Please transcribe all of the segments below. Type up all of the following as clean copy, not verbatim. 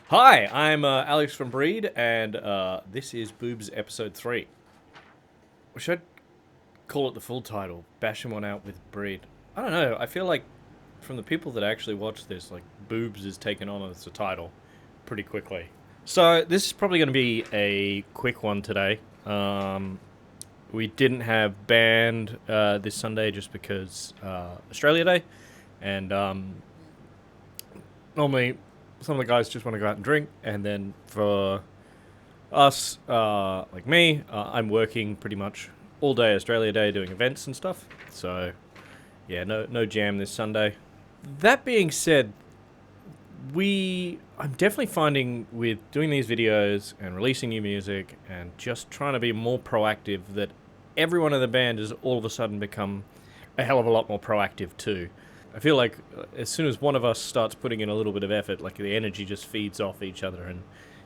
Hi, I'm Alex from Breed, and this is BOOwB's episode 3. We should call it the full title, Bashing One Out with Breed. I don't know, I feel like from the people that actually watch this, like, BOOwB's is taken on as a title pretty quickly. So, this is probably going to be a quick one today. We didn't have band this Sunday just because Australia Day, and normally some of the guys just want to go out and drink, and then for us, like me, I'm working pretty much all day Australia Day doing events and stuff. So, yeah, no jam this Sunday. That being said, I'm definitely finding with doing these videos and releasing new music and just trying to be more proactive that everyone in the band has all of a sudden become a hell of a lot more proactive too. I feel like as soon as one of us starts putting in a little bit of effort, like the energy just feeds off each other, and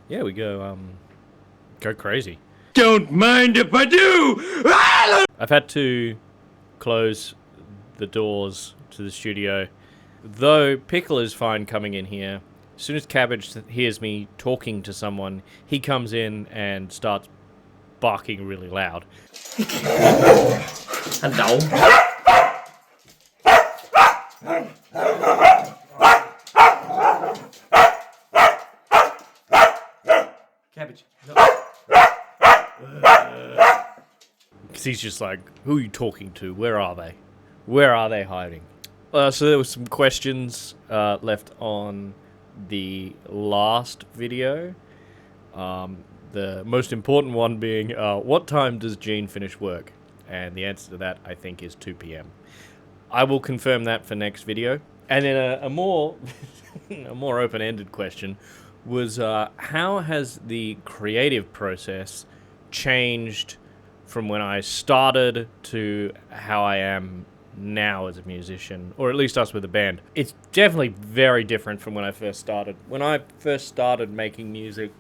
yeah, we go crazy. Don't mind if I do! I've had to close the doors to the studio, though Pickle is fine coming in here. As soon as Cabbage hears me talking to someone, he comes in and starts barking really loud. Hello. Cabbage. Because he's just like, who are you talking to? Where are they? Where are they hiding? So there was some questions left on the last video. The most important one being, what time does Gene finish work? And the answer to that, I think, is 2 p.m. I will confirm that for next video. And then a more a more open-ended question was, how has the creative process changed from when I started to how I am now as a musician, or at least us with a band? It's definitely very different from when I first started. When I first started making music,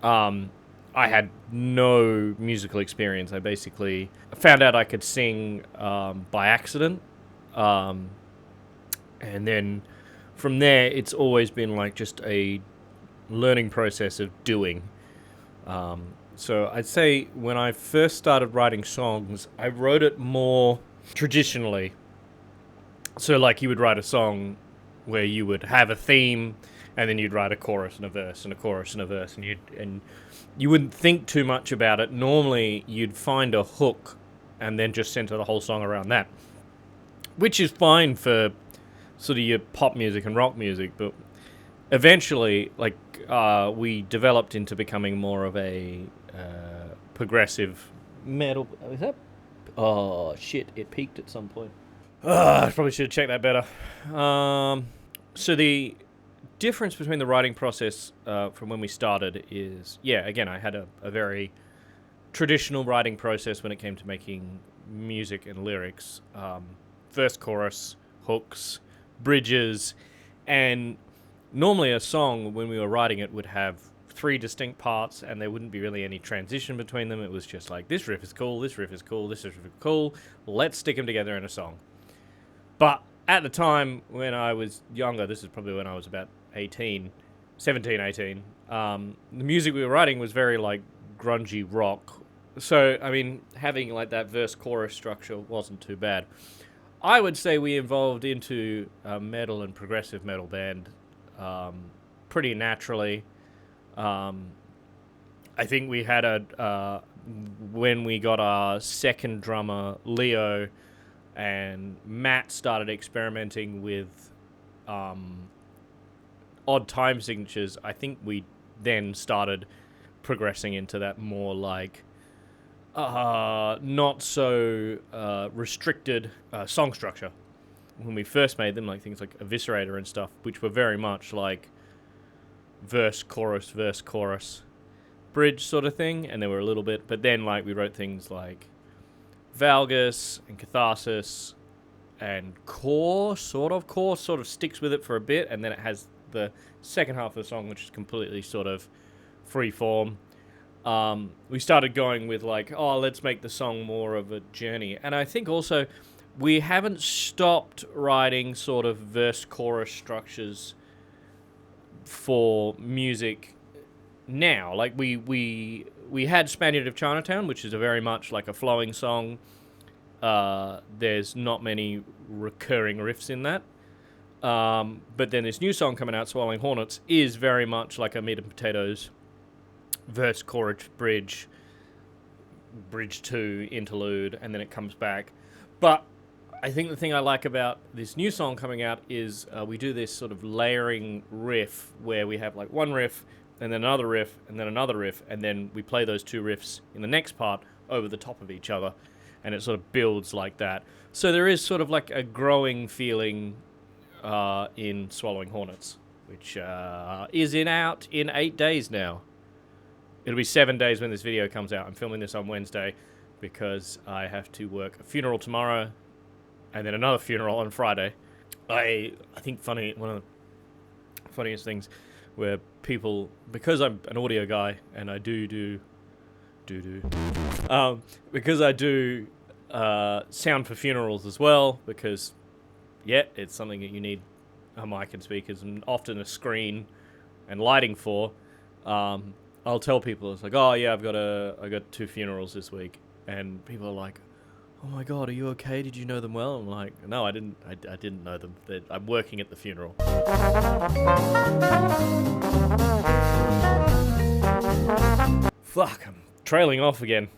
I had no musical experience. I basically found out I could sing by accident. And then from there, it's always been like just a learning process of doing. So I'd say when I first started writing songs, I wrote it more traditionally. So like you would write a song where you would have a theme, and then you'd write a chorus and a verse and a chorus and a verse, and you wouldn't think too much about it. Normally, you'd find a hook and then just center the whole song around that, which is fine for sort of your pop music and rock music, but eventually, like, we developed into becoming more of a progressive metal. Is that? Oh shit! It peaked at some point. I probably should have checked that better. So the difference between the writing process from when we started is, yeah, again, I had a very traditional writing process when it came to making music and lyrics. Verse, chorus, hooks, bridges, and normally a song, when we were writing it, would have 3 distinct parts, and there wouldn't be really any transition between them. It was just like, this riff is cool, this riff is cool, this riff is cool, let's stick them together in a song. But at the time when I was younger, this is probably when I was about 17, 18, the music we were writing was very like grungy rock. So, I mean, having like that verse-chorus structure wasn't too bad. I would say we evolved into a metal and progressive metal band pretty naturally. I think we had when we got our second drummer, Leo, and Matt started experimenting with odd time signatures, I think we then started progressing into that more like not so restricted song structure. When we first made them, like things like Eviscerator and stuff, which were very much like verse, chorus, bridge sort of thing, and there were a little bit, but then like we wrote things like Valgus and Catharsis, and Core sort of sticks with it for a bit, and then it has the second half of the song, which is completely sort of free form. We started going with like, oh, let's make the song more of a journey. And I think also we haven't stopped writing sort of verse-chorus structures for music now. Like we had Spaniard of Chinatown, which is a very much like a flowing song. There's not many recurring riffs in that. But then this new song coming out, Swallowing Hornets, is very much like a meat and potatoes verse, chorus, bridge 2, interlude, and then it comes back. But I think the thing I like about this new song coming out is we do this sort of layering riff where we have like one riff, and then another riff, and then another riff, and then we play those two riffs in the next part over the top of each other, and it sort of builds like that. So there is sort of like a growing feeling in Swallowing Hornets, which is out in 8 days now. It'll be 7 days when this video comes out. I'm filming this on Wednesday because I have to work a funeral tomorrow and then another funeral on Friday. I think one of the funniest things where people, because I'm an audio guy and I because I do sound for funerals as well, because it's something that you need a mic and speakers and often a screen and lighting for. I'll tell people, it's like, oh yeah, I got 2 funerals this week, and people are like, oh my god, are you okay? Did you know them well? I'm like, no, I didn't know them. I'm working at the funeral. Fuck, I'm trailing off again.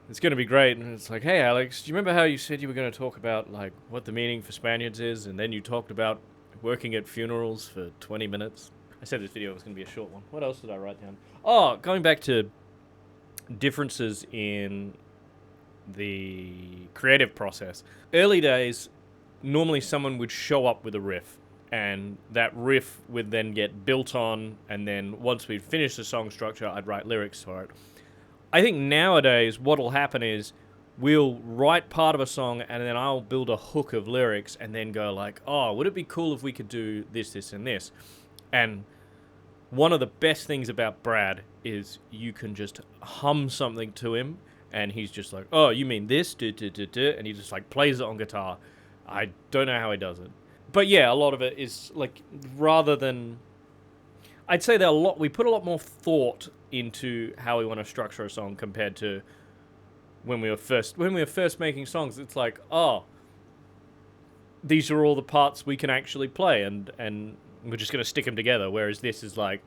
It's going to be great. And it's like, hey Alex, do you remember how you said you were going to talk about like what the meaning for Spaniards is, and then you talked about working at funerals for 20 minutes? I said this video was going to be a short one. What else did I write down? Oh, going back to differences in the creative process. Early days, normally someone would show up with a riff, and that riff would then get built on, and then once we'd finished the song structure, I'd write lyrics for it. I think nowadays what'll happen is we'll write part of a song, and then I'll build a hook of lyrics, and then go like, oh, would it be cool if we could do this, this, and this? And one of the best things about Brad is you can just hum something to him, and he's just like, oh, you mean this? And he just like plays it on guitar. I don't know how he does it. But yeah, a lot of it is like, rather than, I'd say we put a lot more thought into how we want to structure a song compared to when we were first making songs. It's like, oh, these are all the parts we can actually play, and we're just going to stick them together. Whereas this is like,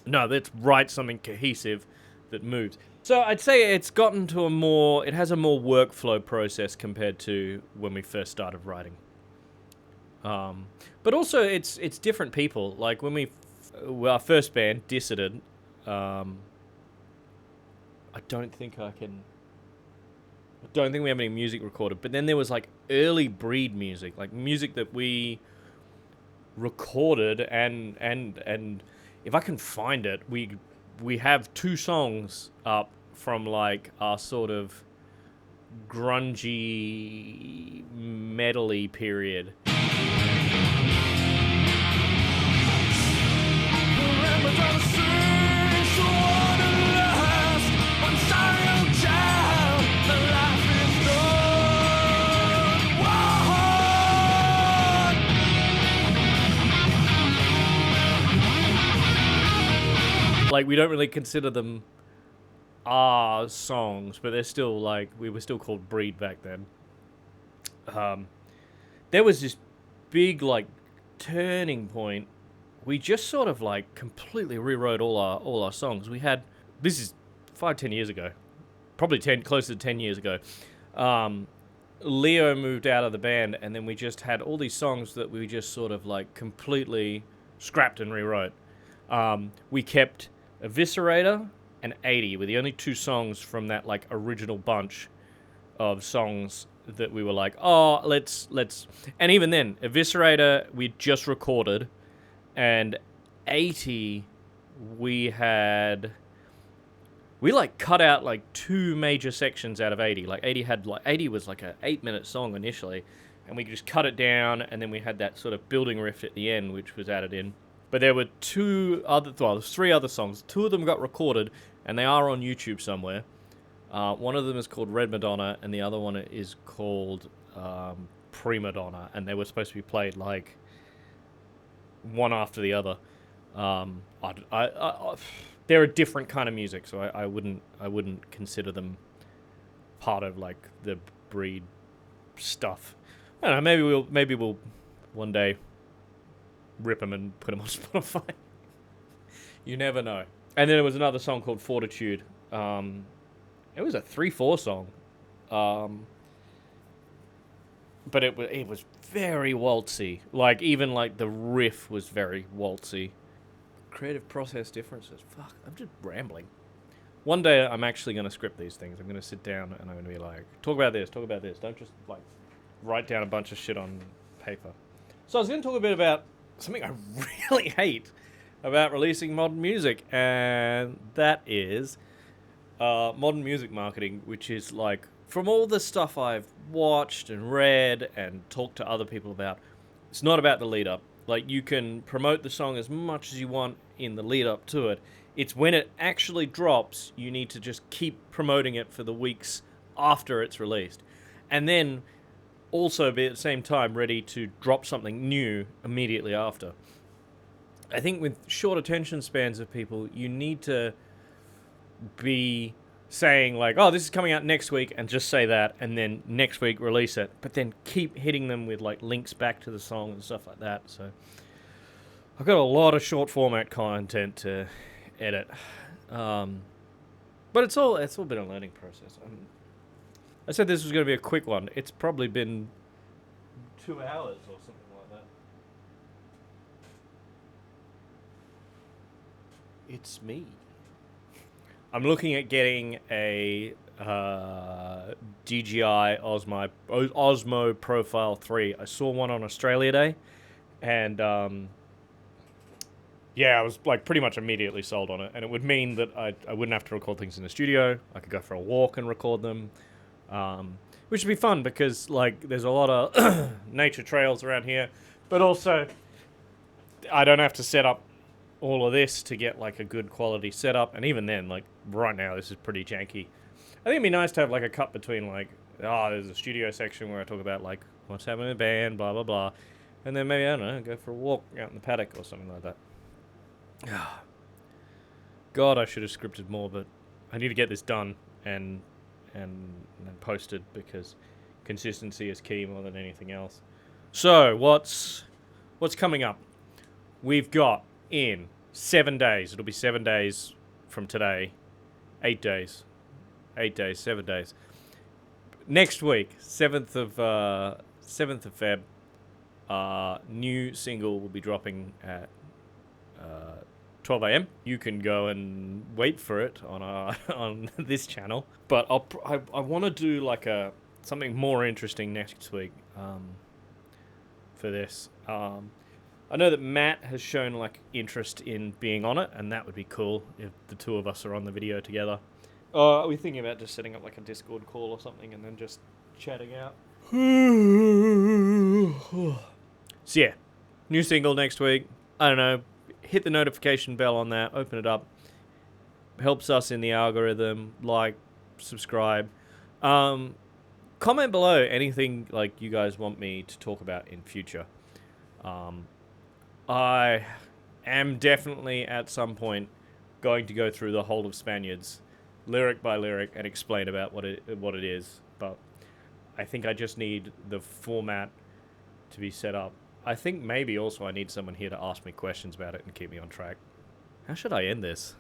no, let's write something cohesive that moves. So I'd say it has a more workflow process compared to when we first started writing. But also it's different people. Like when our first band, Dissident, I don't think we have any music recorded. But then there was like early Breed music, like music that we recorded, and if I can find it, we have 2 songs up from like our sort of grungy metal-y period. Like, we don't really consider them our songs, but they're still like, we were still called Breed back then. There was this big like turning point. We just sort of like completely rewrote all our songs. This is 5-10 years ago, probably closer to 10 years ago. Leo moved out of the band, and then we just had all these songs that we just sort of like completely scrapped and rewrote. We kept Eviscerator and 80 were the only 2 songs from that like original bunch of songs that we were like, oh, let's, and even then, Eviscerator we just recorded, and 80 we like cut out like 2 major sections out of 80. Like 80 was like a 8-minute song initially, and we just cut it down, and then we had that sort of building riff at the end, which was added in. But there were 3 other songs. 2 of them got recorded, and they are on YouTube somewhere. One of them is called Red Madonna, and the other one is called Prima Donna, and they were supposed to be played like one after the other. They're a different kind of music, so I wouldn't consider them part of like the breed stuff. I don't know. Maybe we'll one day rip them and put them on Spotify. You never know. And then there was another song called Fortitude. It was a 3/4 song, but it was very waltzy. Like even like the riff was very waltzy. Creative process differences. Fuck, I'm just rambling. One day I'm actually going to script these things. I'm going to sit down and I'm going to be like, talk about this, talk about this. Don't just like write down a bunch of shit on paper. So I was going to talk a bit about something I really hate about releasing modern music, and that is modern music marketing, which is like, from all the stuff I've watched and read and talked to other people about, it's not about the lead up. Like, you can promote the song as much as you want in the lead up to it. It's when it actually drops, you need to just keep promoting it for the weeks after it's released. And then also be at the same time ready to drop something new immediately after. I think with short attention spans of people, you need to be saying like, oh, this is coming out next week, and just say that, and then next week release it, but then keep hitting them with like links back to the song and stuff like that. So I've got a lot of short format content to edit, but it's all been a learning process. I said this was going to be a quick one. It's probably been 2 hours or something like that. It's me. I'm looking at getting a DJI Osmo Profile 3. I saw one on Australia Day, and I was like pretty much immediately sold on it. And it would mean that I wouldn't have to record things in the studio. I could go for a walk and record them, which would be fun because like there's a lot of nature trails around here, but also I don't have to set up all of this to get like a good quality setup. And even then, like right now, this is pretty janky. I think it'd be nice to have like a cut between like, there's a studio section where I talk about like what's happening in the band, blah blah blah, and then maybe I don't know, go for a walk out in the paddock or something like that. God, I should have scripted more, but I need to get this done and posted because consistency is key more than anything else. So what's coming up? We've got in 7 days. It'll be 7 days from today. 8 days. 7 days. Next week, 7th of Feb, new single will be dropping at 12 a.m. You can go and wait for it on this channel. But I want to do like something more interesting next week for this. I know that Matt has shown like interest in being on it, and that would be cool if the two of us are on the video together. Are we thinking about just setting up like a Discord call or something and then just chatting out? So yeah, new single next week. I don't know. Hit the notification bell on that. Open it up. Helps us in the algorithm. Like, subscribe. Comment below anything like you guys want me to talk about in future. I am definitely at some point going to go through the whole of Spaniards, lyric by lyric, and explain about what it is. But I think I just need the format to be set up. I think maybe also I need someone here to ask me questions about it and keep me on track. How should I end this?